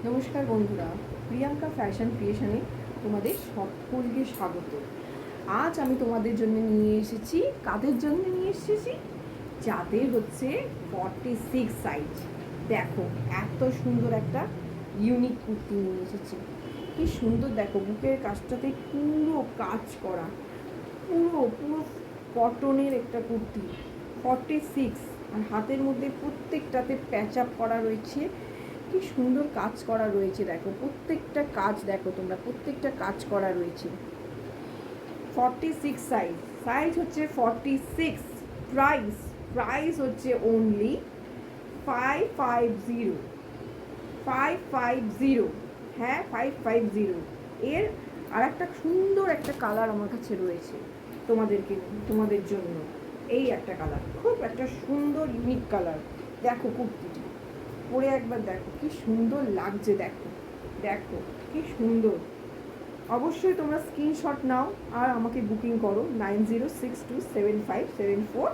নমস্কার বন্ধুরা, প্রিয়াঙ্কা ফ্যাশন ক্রিয়েশনে তোমাদের সকলকে স্বাগত। আজ আমি তোমাদের জন্য নিয়ে এসেছি, কাদের জন্য নিয়ে এসেছি, যাদের হচ্ছে 46 সাইজ। দেখো এত সুন্দর একটা ইউনিক কুর্তি নিয়ে এসেছি। কি সুন্দর দেখো, বুকের কাজটাতে পুরো কাজ করা, পুরো পুরো কটনের একটা কুর্তি 46, আর হাতের মধ্যে প্রত্যেকটাতে প্যাচ আপ করা রয়েছে। কি সুন্দর কাজ করা রয়েছে, দেখো প্রত্যেকটা কাজ, দেখো তোমরা প্রত্যেকটা কাজ করা রয়েছে। 46 সাইজ, সাইজ হচ্ছে 46। প্রাইস প্রাইস হচ্ছে অনলি 550, 550, হ্যাঁ 550। এর আর একটা সুন্দর একটা কালার আমার কাছে রয়েছে তোমাদের জন্য। এই একটা কালার, খুব একটা সুন্দর ইউনিক কালার। দেখো কুর্তিটি পরে একবার দেখো কি সুন্দর লাগছে, দেখো দেখো কি সুন্দর। অবশ্যই তোমরা স্ক্রিনশট নাও আর আমাকে বুকিং করো 90627574